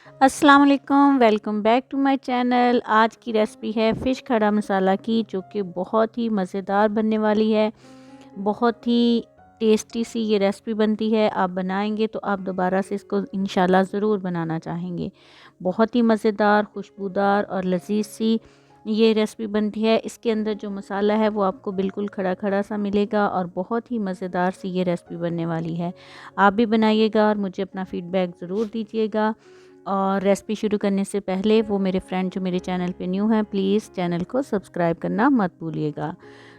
अस्सलाम वालेकुम, welcome back to my channel. आज की रेसिपी है फ़िश खड़ा मसाला की, जो कि बहुत ही मज़ेदार बनने वाली है। बहुत ही टेस्टी सी ये रेसिपी बनती है। आप बनाएंगे तो आप दोबारा से इसको इंशाल्लाह ज़रूर बनाना चाहेंगे। बहुत ही मज़ेदार, खुशबूदार और लजीज सी ये रेसिपी बनती है। इसके अंदर जो मसाला है वो आपको बिल्कुल खड़ा खड़ा सा मिलेगा और बहुत ही मज़ेदार सी ये रेसिपी बनने वाली है। आप भी बनाइएगा और मुझे अपना फ़ीडबैक ज़रूर दीजिएगा। और रेसिपी शुरू करने से पहले वो मेरे फ्रेंड जो मेरे चैनल पे न्यू हैं, प्लीज़ चैनल को सब्सक्राइब करना मत भूलिएगा।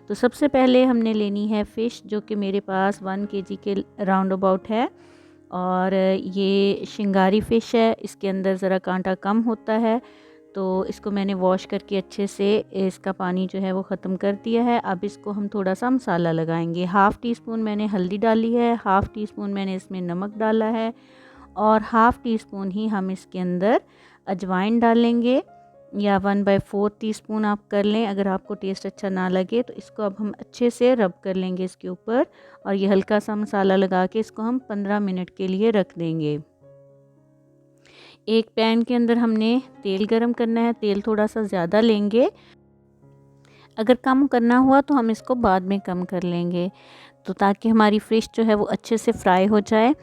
तो सबसे पहले हमने लेनी है फ़िश, जो कि मेरे पास 1 केजी के राउंड अबाउट है। और ये शिंगारी फ़िश है, इसके अंदर ज़रा कांटा कम होता है। तो इसको मैंने वॉश करके अच्छे से इसका पानी जो है वो ख़त्म कर दिया है। अब इसको हम थोड़ा सा मसाला लगाएंगे। हाफ़ टी स्पून मैंने हल्दी डाली है, हाफ़ टी स्पून मैंने इसमें नमक डाला है और हाफ़ टी स्पून ही हम इसके अंदर अजवाइन डालेंगे, या 1/4 टीस्पून आप कर लें। अगर आपको टेस्ट अच्छा ना लगे तो इसको अब हम अच्छे से रब कर लेंगे इसके ऊपर, और ये हल्का सा मसाला लगा के इसको हम 15 मिनट के लिए रख देंगे। एक पैन के अंदर हमने तेल गरम करना है, तेल थोड़ा सा ज़्यादा लेंगे। अगर कम करना हुआ तो हम इसको बाद में कम कर लेंगे, तो ताकि हमारी फ़िश जो है वो अच्छे से फ्राई हो जाए।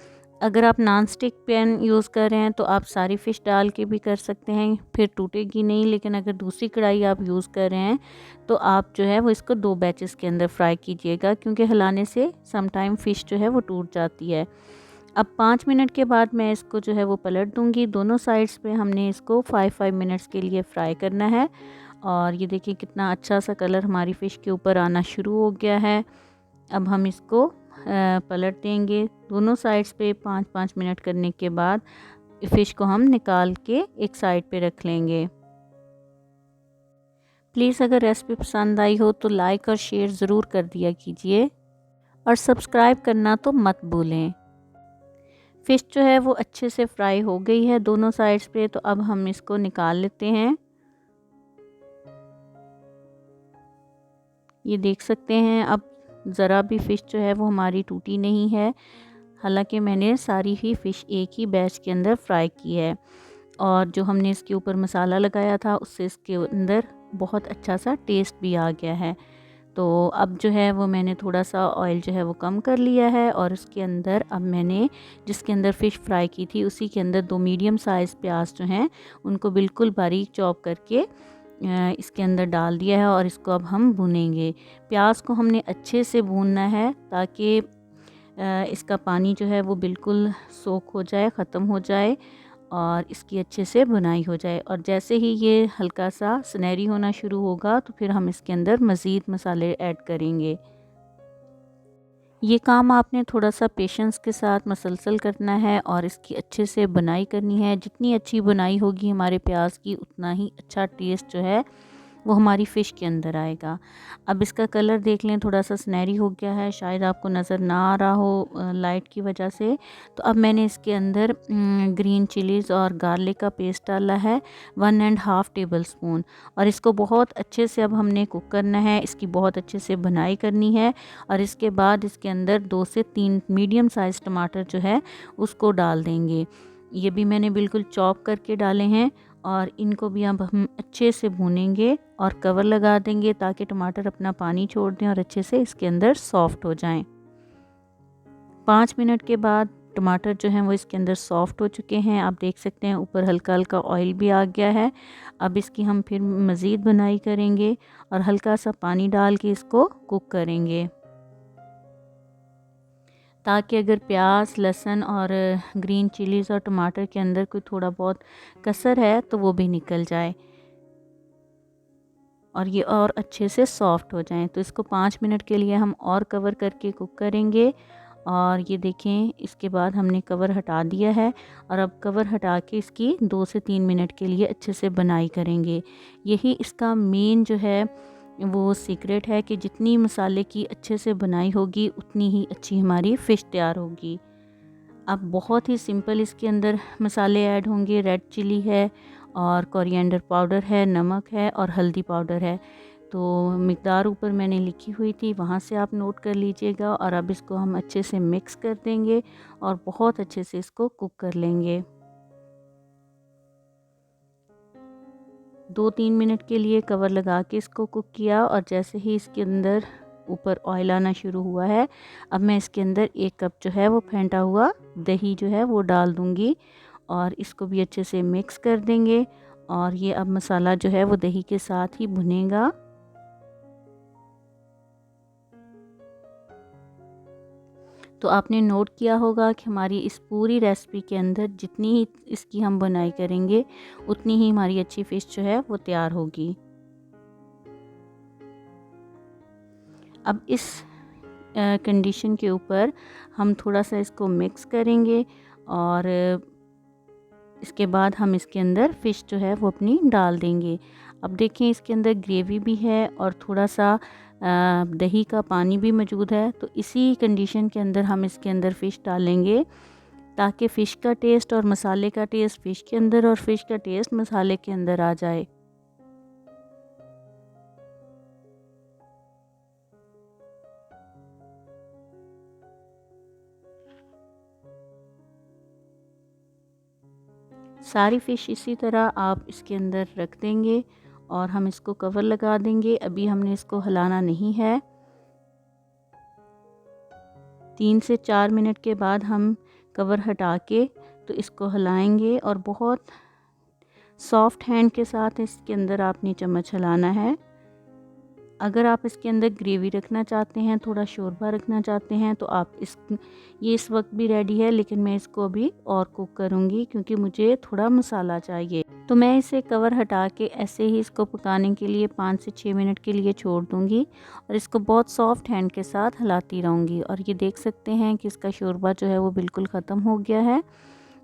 अगर आप नॉन स्टिक पैन यूज़ कर रहे हैं तो आप सारी फ़िश डाल के भी कर सकते हैं, फिर टूटेगी नहीं। लेकिन अगर दूसरी कढ़ाई आप यूज़ कर रहे हैं तो आप जो है वो इसको 2 बैचेस के अंदर फ्राई कीजिएगा, क्योंकि हिलाने से सम टाइम फ़िश जो है वो टूट जाती है। अब 5 मिनट के बाद मैं इसको जो है वो पलट दूँगी। दोनों साइड्स पे हमने इसको 5 मिनट्स के लिए फ्राई करना है। और ये देखिए कितना अच्छा सा कलर हमारी फ़िश के ऊपर आना शुरू हो गया है। अब हम इसको पलट देंगे। दोनों साइड्स पे 5-5 मिनट करने के बाद फ़िश को हम निकाल के एक साइड पे रख लेंगे। प्लीज़ अगर रेसिपी पसंद आई हो तो लाइक और शेयर ज़रूर कर दिया कीजिए, और सब्सक्राइब करना तो मत भूलें। फ़िश जो है वो अच्छे से फ्राई हो गई है दोनों साइड्स पे, तो अब हम इसको निकाल लेते हैं। ये देख सकते हैं, अब ज़रा भी फ़िश जो है वो हमारी टूटी नहीं है। हालांकि मैंने सारी ही फ़िश एक ही बैच के अंदर फ्राई की है, और जो हमने इसके ऊपर मसाला लगाया था उससे इसके अंदर बहुत अच्छा सा टेस्ट भी आ गया है। तो अब जो है वो मैंने थोड़ा सा ऑयल जो है वो कम कर लिया है, और उसके अंदर अब मैंने जिसके अंदर फ़िश फ्राई की थी उसी के अंदर 2 मीडियम साइज़ प्याज जो हैं उनको बिल्कुल बारीक चॉप करके इसके अंदर डाल दिया है, और इसको अब हम भूनेंगे। प्याज को हमने अच्छे से भूनना है, ताकि इसका पानी जो है वो बिल्कुल सोख हो जाए, ख़त्म हो जाए, और इसकी अच्छे से बुनाई हो जाए। और जैसे ही ये हल्का सा सुनहरी होना शुरू होगा तो फिर हम इसके अंदर मज़ीद मसाले ऐड करेंगे। ये काम आपने थोड़ा सा पेशेंस के साथ मसलसल करना है, और इसकी अच्छे से बुनाई करनी है। जितनी अच्छी बुनाई होगी हमारे प्याज की, उतना ही अच्छा टेस्ट जो है वो हमारी फ़िश के अंदर आएगा। अब इसका कलर देख लें, थोड़ा सा सुनहरी हो गया है, शायद आपको नज़र ना आ रहा हो लाइट की वजह से। तो अब मैंने इसके अंदर ग्रीन चिलीज़ और गार्लिक का पेस्ट डाला है, 1.5 टेबल स्पून, और इसको बहुत अच्छे से अब हमने कुक करना है। इसकी बहुत अच्छे से बुनाई करनी है, और इसके बाद इसके अंदर 2 से 3 मीडियम साइज़ टमाटर जो है उसको डाल देंगे। ये भी मैंने बिल्कुल चॉप करके डाले हैं, और इनको भी अब हम अच्छे से भूनेंगे और कवर लगा देंगे, ताकि टमाटर अपना पानी छोड़ दें और अच्छे से इसके अंदर सॉफ्ट हो जाएं। 5 मिनट के बाद टमाटर जो हैं वो इसके अंदर सॉफ्ट हो चुके हैं। आप देख सकते हैं ऊपर हल्का हल्का ऑयल भी आ गया है। अब इसकी हम फिर मज़ीद बुनाई करेंगे, और हल्का सा पानी डाल के इसको कुक करेंगे, ताकि अगर प्याज, लहसुन और ग्रीन चिलीज़ और टमाटर के अंदर कोई थोड़ा बहुत कसर है तो वो भी निकल जाए, और ये और अच्छे से सॉफ्ट हो जाएं। तो इसको 5 मिनट के लिए हम और कवर करके कुक करेंगे। और ये देखें, इसके बाद हमने कवर हटा दिया है, और अब कवर हटा के इसकी 2 से 3 मिनट के लिए अच्छे से बुनाई करेंगे। यही इसका मेन जो है वो सीक्रेट है, कि जितनी मसाले की अच्छे से बुनाई होगी उतनी ही अच्छी हमारी फ़िश तैयार होगी। अब बहुत ही सिंपल इसके अंदर मसाले ऐड होंगे। रेड चिली है, और कोरिएंडर पाउडर है, नमक है, और हल्दी पाउडर है। तो मिकदार ऊपर मैंने लिखी हुई थी, वहाँ से आप नोट कर लीजिएगा। और अब इसको हम अच्छे से मिक्स कर देंगे, और बहुत अच्छे से इसको कुक कर लेंगे। 2-3 मिनट के लिए कवर लगा के इसको कुक किया और जैसे ही इसके अंदर ऊपर ऑयल आना शुरू हुआ है, अब मैं इसके अंदर 1 कप जो है वो फेंटा हुआ दही जो है वो डाल दूँगी और इसको भी अच्छे से मिक्स कर देंगे। और ये अब मसाला जो है वो दही के साथ ही भुनेगा। तो आपने नोट किया होगा कि हमारी इस पूरी रेसिपी के अंदर जितनी ही इसकी हम बुनाई करेंगे उतनी ही हमारी अच्छी फ़िश जो है वो तैयार होगी। अब इस कंडीशन के ऊपर हम थोड़ा सा इसको मिक्स करेंगे और इसके बाद हम इसके अंदर फ़िश जो है वो अपनी डाल देंगे। अब देखें इसके अंदर ग्रेवी भी है और थोड़ा सा दही का पानी भी मौजूद है। तो इसी कंडीशन के अंदर हम इसके अंदर फ़िश डालेंगे ताकि फ़िश का टेस्ट और मसाले का टेस्ट फ़िश के अंदर और फ़िश का टेस्ट मसाले के अंदर आ जाए। सारी फ़िश इसी तरह आप इसके अंदर रख देंगे और हम इसको कवर लगा देंगे। अभी हमने इसको हिलाना नहीं है। 3 से 4 मिनट के बाद हम कवर हटा के तो इसको हिलाएंगे और बहुत सॉफ्ट हैंड के साथ इसके अंदर आपने चम्मच हिलाना है। अगर आप इसके अंदर ग्रेवी रखना चाहते हैं, थोड़ा शोरबा रखना चाहते हैं तो आप ये इस वक्त भी रेडी है, लेकिन मैं इसको अभी और कुक करूँगी क्योंकि मुझे थोड़ा मसाला चाहिए। तो मैं इसे कवर हटा के ऐसे ही इसको पकाने के लिए 5 से 6 मिनट के लिए छोड़ दूँगी और इसको बहुत सॉफ्ट हैंड के साथ हिलाती रहूँगी। और ये देख सकते हैं कि इसका शोरबा जो है वो बिल्कुल ख़त्म हो गया है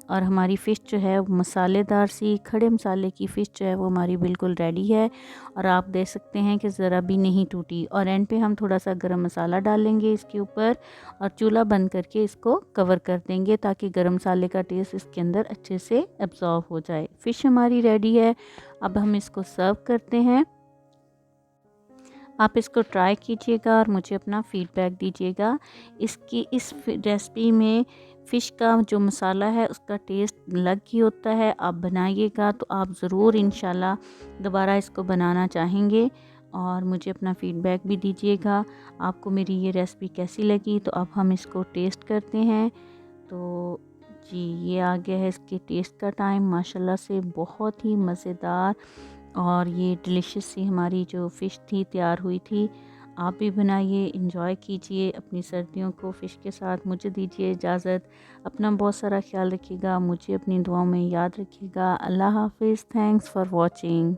और हमारी फ़िश जो है वो मसालेदार सी खड़े मसाले की फ़िश जो है वो हमारी बिल्कुल रेडी है। और आप देख सकते हैं कि ज़रा भी नहीं टूटी। और एंड पे हम थोड़ा सा गरम मसाला डालेंगे इसके ऊपर और चूल्हा बंद करके इसको कवर कर देंगे ताकि गरम मसाले का टेस्ट इसके अंदर अच्छे से एब्ज़ॉर्ब हो जाए। फ़िश हमारी रेडी है। अब हम इसको सर्व करते हैं। आप इसको ट्राई कीजिएगा और मुझे अपना फ़ीडबैक दीजिएगा। इस रेसिपी में फ़िश का जो मसाला है उसका टेस्ट अलग ही होता है। आप बनाइएगा तो आप ज़रूर इंशाल्लाह दोबारा इसको बनाना चाहेंगे और मुझे अपना फ़ीडबैक भी दीजिएगा। आपको मेरी ये रेसिपी कैसी लगी? तो अब हम इसको टेस्ट करते हैं। तो जी, ये आ गया है इसके टेस्ट का टाइम। माशाल्लाह से बहुत ही मज़ेदार और ये डिलीशियस सी हमारी जो फ़िश थी तैयार हुई थी। आप भी बनाइए, एंजॉय कीजिए अपनी सर्दियों को फ़िश के साथ। मुझे दीजिए इजाज़त। अपना बहुत सारा ख्याल रखिएगा। मुझे अपनी दुआओं में याद रखिएगा। अल्लाह हाफ़िज़। Thanks for watching.